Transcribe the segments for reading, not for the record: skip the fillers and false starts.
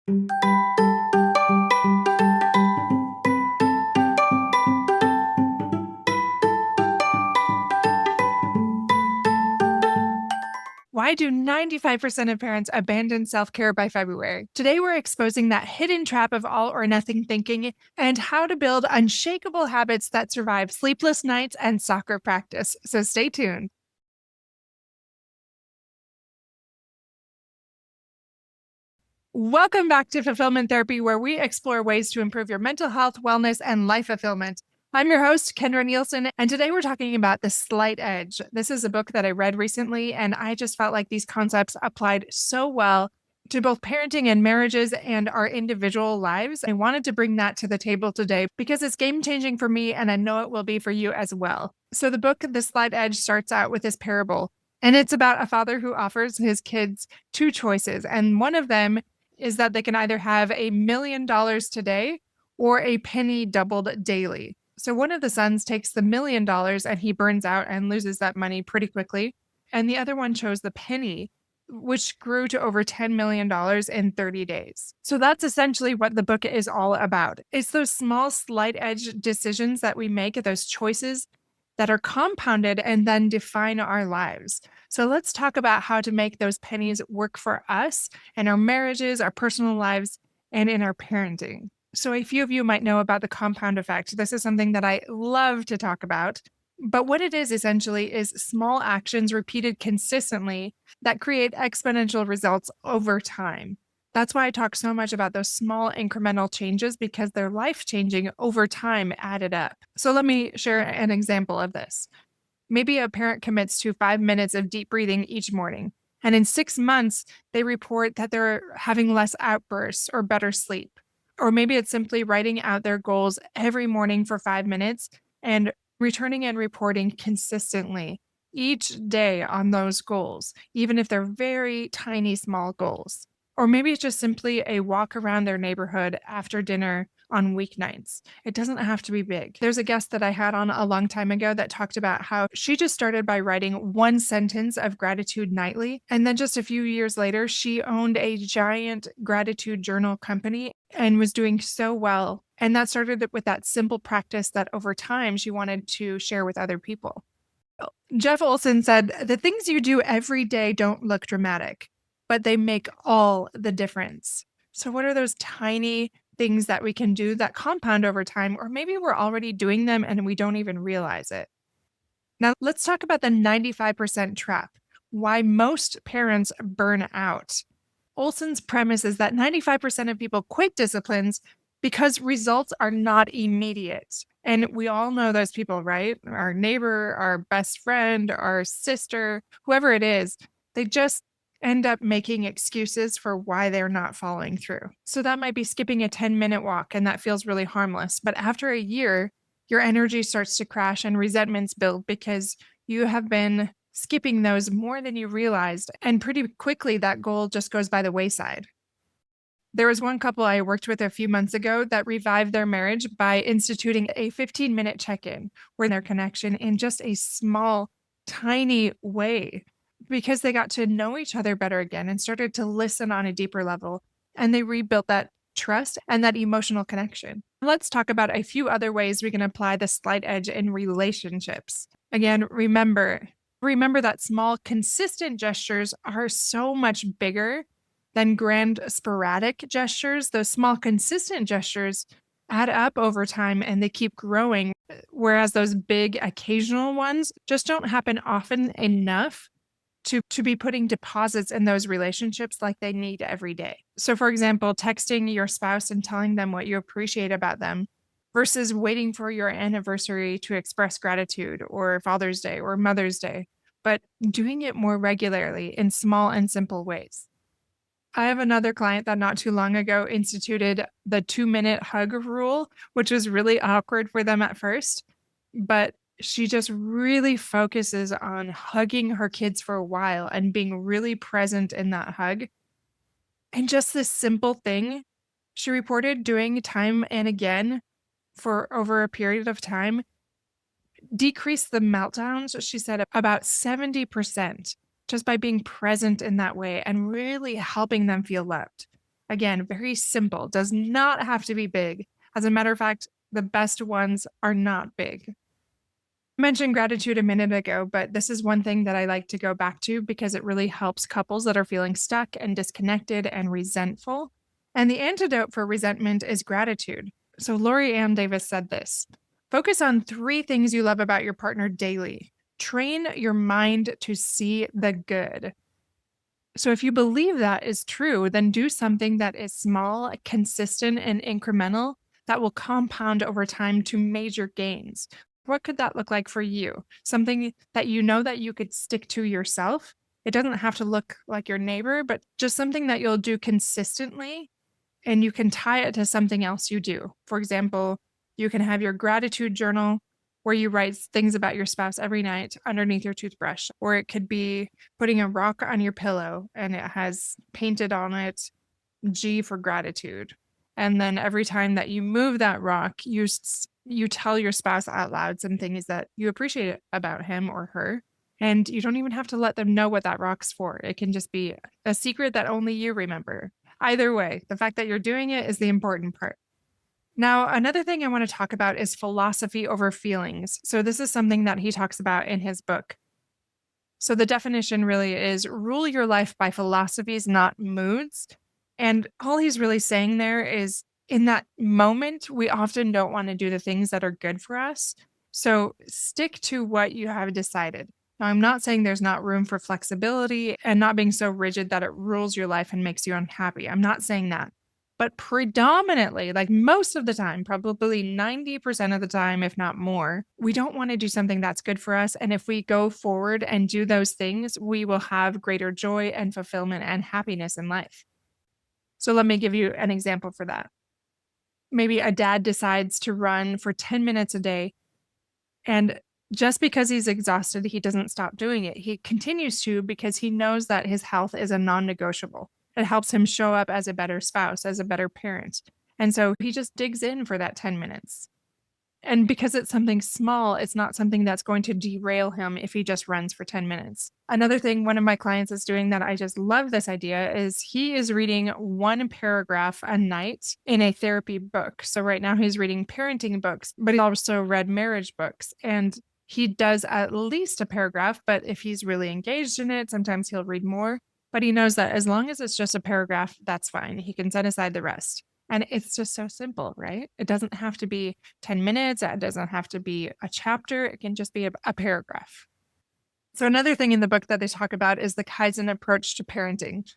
Why do 95% of parents abandon self care by February? Today, we're exposing that hidden trap of all or nothing thinking and how to build unshakable habits that survive sleepless nights and soccer practice. So stay tuned. Welcome back to Fulfillment Therapy, where we explore ways to improve your mental health, wellness, and life fulfillment. I'm your host, Kendra Nielsen, and today we're talking about The Slight Edge. This is a book that I read recently, and I just felt like these concepts applied so well to both parenting and marriages and our individual lives. I wanted to bring that to the table today because it's game changing for me, and I know it will be for you as well. So, the book, The Slight Edge, starts out with this parable, and it's about a father who offers his kids two choices, and one of them is that they can either have $1 million today or a penny doubled daily. So one of the sons takes the $1 million and he burns out and loses that money pretty quickly. And the other one chose the penny, which grew to over $10 million in 30 days. So that's essentially what the book is all about. It's those small slight edge decisions that we make, those choices that are compounded and then define our lives. So let's talk about how to make those pennies work for us and our marriages, our personal lives, and in our parenting. So a few of you might know about the compound effect. This is something that I love to talk about. But what it is essentially is small actions repeated consistently that create exponential results over time. That's why I talk so much about those small incremental changes because they're life changing over time added up. So let me share an example of this. Maybe a parent commits to 5 minutes of deep breathing each morning. And in 6 months, they report that they're having less outbursts or better sleep. Or maybe it's simply writing out their goals every morning for 5 minutes and returning and reporting consistently each day on those goals, even if they're very tiny, small goals. Or maybe it's just simply a walk around their neighborhood after dinner on weeknights. It doesn't have to be big. There's a guest that I had on a long time ago that talked about how she just started by writing one sentence of gratitude nightly. And then just a few years later, she owned a giant gratitude journal company and was doing so well. And that started with that simple practice that over time she wanted to share with other people. Jeff Olson said, "The things you do every day don't look dramatic, but they make all the difference." So, what are those tiny things that we can do that compound over time? Or maybe we're already doing them and we don't even realize it. Now, let's talk about the 95% trap, why most parents burn out. Olson's premise is that 95% of people quit disciplines because results are not immediate. And we all know those people, right? Our neighbor, our best friend, our sister, whoever it is, they just end up making excuses for why they're not following through. So that might be skipping a 10-minute walk, and that feels really harmless. But after a year, your energy starts to crash and resentments build because you have been skipping those more than you realized. And pretty quickly, that goal just goes by the wayside. There was one couple I worked with a few months ago that revived their marriage by instituting a 15-minute check-in where their connection in just a small, tiny way because they got to know each other better again and started to listen on a deeper level. And they rebuilt that trust and that emotional connection. Let's talk about a few other ways we can apply the slight edge in relationships. Again, remember that small, consistent gestures are so much bigger than grand, sporadic gestures. Those small, consistent gestures add up over time and they keep growing, whereas those big, occasional ones just don't happen often enough to be putting deposits in those relationships like they need every day. So, for example, texting your spouse and telling them what you appreciate about them versus waiting for your anniversary to express gratitude or Father's Day or Mother's Day, but doing it more regularly in small and simple ways. I have another client that not too long ago instituted the 2-minute hug rule, which was really awkward for them at first, but she just really focuses on hugging her kids for a while and being really present in that hug. And just this simple thing, she reported doing time and again for over a period of time, decreased the meltdowns, she said, about 70% just by being present in that way and really helping them feel loved. Again, very simple, does not have to be big. As a matter of fact, the best ones are not big. I mentioned gratitude a minute ago, but this is one thing that I like to go back to because it really helps couples that are feeling stuck and disconnected and resentful. And the antidote for resentment is gratitude. So Lori Ann Davis said this: focus on 3 things you love about your partner daily. Train your mind to see the good. So if you believe that is true, then do something that is small, consistent, and incremental that will compound over time to major gains. What could that look like for you? Something that you know that you could stick to yourself. It doesn't have to look like your neighbor, but just something that you'll do consistently and you can tie it to something else you do. For example, you can have your gratitude journal where you write things about your spouse every night underneath your toothbrush, or it could be putting a rock on your pillow and it has painted on it G for gratitude. And then every time that you move that rock, you tell your spouse out loud some things that you appreciate about him or her. And you don't even have to let them know what that rock's for. It can just be a secret that only you remember. Either way, the fact that you're doing it is the important part. Now, another thing I want to talk about is philosophy over feelings. So, this is something that he talks about in his book. So, the definition really is rule your life by philosophies, not moods. And all he's really saying there is in that moment, we often don't want to do the things that are good for us. So, stick to what you have decided. Now, I'm not saying there's not room for flexibility and not being so rigid that it rules your life and makes you unhappy. I'm not saying that. But predominantly, like most of the time, probably 90% of the time, if not more, we don't want to do something that's good for us. And if we go forward and do those things, we will have greater joy and fulfillment and happiness in life. So let me give you an example for that. Maybe a dad decides to run for 10 minutes a day. And just because he's exhausted, he doesn't stop doing it. He continues to because he knows that his health is a non negotiable. It helps him show up as a better spouse, as a better parent. And so he just digs in for that 10 minutes. And because it's something small, it's not something that's going to derail him if he just runs for 10 minutes. Another thing one of my clients is doing that I just love this idea is he is reading 1 paragraph a night in a therapy book. So right now he's reading parenting books, but he also read marriage books. And he does at least a paragraph, but if he's really engaged in it, sometimes he'll read more. But he knows that as long as it's just a paragraph, that's fine. He can set aside the rest. And it's just so simple, right? It doesn't have to be 10 minutes. It doesn't have to be a chapter. It can just be a paragraph. So another thing in the book that they talk about is the Kaizen approach to parenting.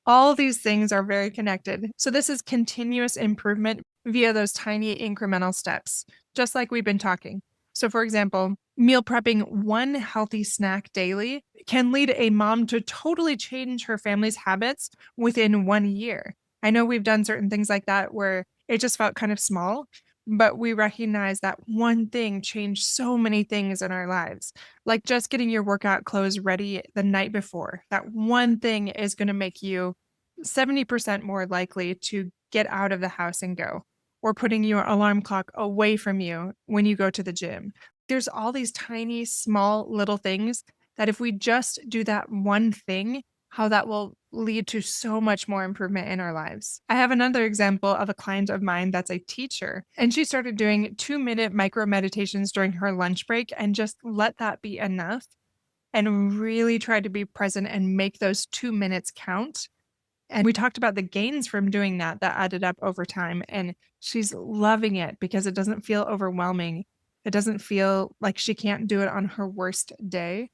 All these things are very connected. So this is continuous improvement via those tiny incremental steps, just like we've been talking. So for example, meal prepping 1 healthy snack daily can lead a mom to totally change her family's habits within 1 year. I know we've done certain things like that where it just felt kind of small, but we recognize that one thing changed so many things in our lives. Like just getting your workout clothes ready the night before. That one thing is going to make you 70% more likely to get out of the house and go, or putting your alarm clock away from you when you go to the gym. There's all these tiny, small, little things that if we just do that one thing, how that will lead to so much more improvement in our lives. I have another example of a client of mine that's a teacher, and she started doing 2-minute micro meditations during her lunch break and just let that be enough and really try to be present and make those 2 minutes count. And we talked about the gains from doing that added up over time. And she's loving it because it doesn't feel overwhelming. It doesn't feel like she can't do it on her worst day.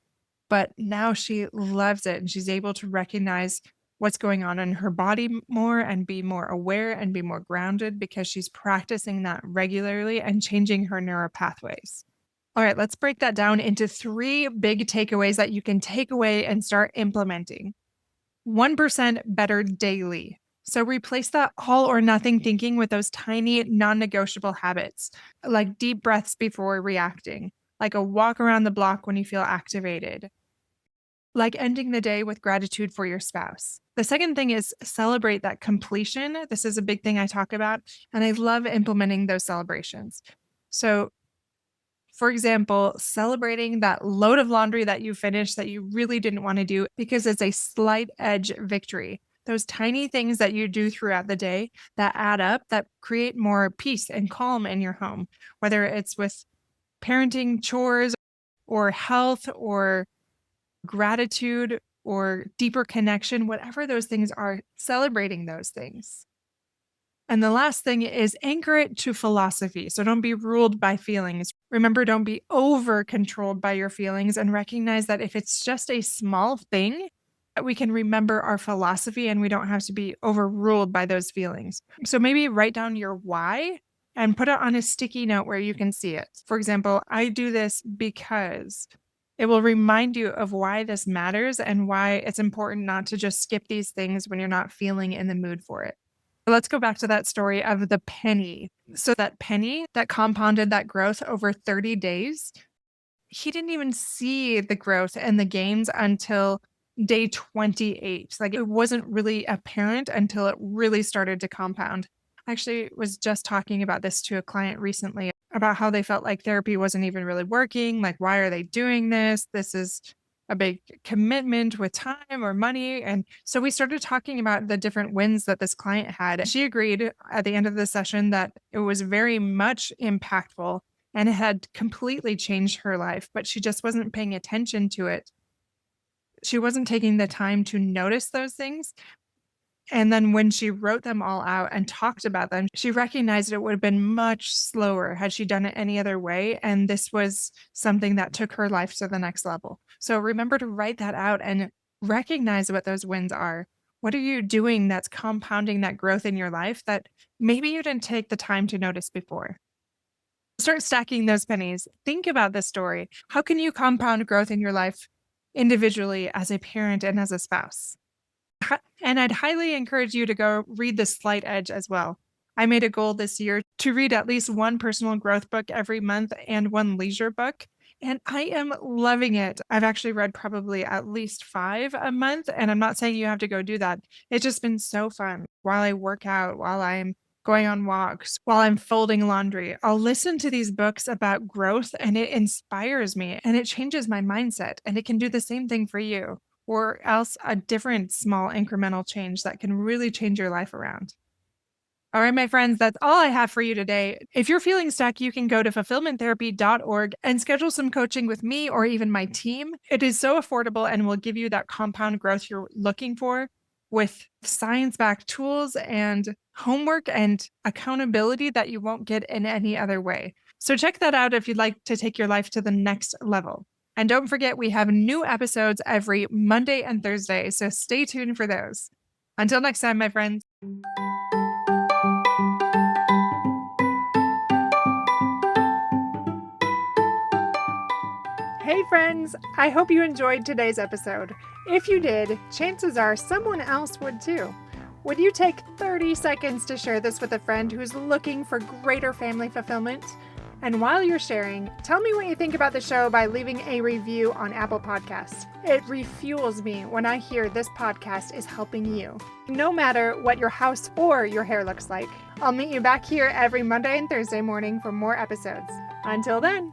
But now she loves it and she's able to recognize what's going on in her body more and be more aware and be more grounded because she's practicing that regularly and changing her neural pathways. All right, let's break that down into 3 big takeaways that you can take away and start implementing. 1% better daily. So replace that all or nothing thinking with those tiny non-negotiable habits, like deep breaths before reacting, like a walk around the block when you feel activated, like ending the day with gratitude for your spouse. The second thing is celebrate that completion. This is a big thing I talk about, and I love implementing those celebrations. So for example, celebrating that load of laundry that you finished that you really didn't want to do because it's a slight edge victory. those tiny things that you do throughout the day that add up, that create more peace and calm in your home, whether it's with parenting, chores, or health, or gratitude, or deeper connection, whatever those things are, celebrating those things. And the last thing is anchor it to philosophy. So don't be ruled by feelings. Remember, don't be over controlled by your feelings, and recognize that if it's just a small thing, that we can remember our philosophy and we don't have to be overruled by those feelings. So maybe write down your why and put it on a sticky note where you can see it. For example, I do this because it will remind you of why this matters and why it's important not to just skip these things when you're not feeling in the mood for it. Let's go back to that story of the penny. So that penny that compounded that growth over 30 days, he didn't even see the growth and the gains until day 28. Like, it wasn't really apparent until it really started to compound. I actually was just talking about this to a client recently about how they felt like therapy wasn't even really working. Like, why are they doing this? This is a big commitment with time or money. And so we started talking about the different wins that this client had. She agreed at the end of the session that it was very much impactful and it had completely changed her life, but she just wasn't paying attention to it. She wasn't taking the time to notice those things. And then when she wrote them all out and talked about them, she recognized it would have been much slower had she done it any other way. And this was something that took her life to the next level. So remember to write that out and recognize what those wins are. What are you doing that's compounding that growth in your life that maybe you didn't take the time to notice before? Start stacking those pennies. Think about this story. How can you compound growth in your life individually, as a parent and as a spouse? And I'd highly encourage you to go read The Slight Edge as well. I made a goal this year to read at least one personal growth book every month and one leisure book, and I am loving it. I've actually read probably at least 5 a month, and I'm not saying you have to go do that. It's just been so fun while I work out, while I'm going on walks, while I'm folding laundry. I'll listen to these books about growth, and it inspires me, and it changes my mindset, and it can do the same thing for you, or else a different small incremental change that can really change your life around. All right, my friends, that's all I have for you today. If you're feeling stuck, you can go to fulfillmenttherapy.org and schedule some coaching with me or even my team. It is so affordable and will give you that compound growth you're looking for, with science-backed tools and homework and accountability that you won't get in any other way. So check that out if you'd like to take your life to the next level. And don't forget, we have new episodes every Monday and Thursday, so stay tuned for those. Until next time, my friends. Hey friends, I hope you enjoyed today's episode. If you did, chances are someone else would too. Would you take 30 seconds to share this with a friend who's looking for greater family fulfillment? And while you're sharing, tell me what you think about the show by leaving a review on Apple Podcasts. It refuels me when I hear this podcast is helping you, no matter what your house or your hair looks like. I'll meet you back here every Monday and Thursday morning for more episodes. Until then.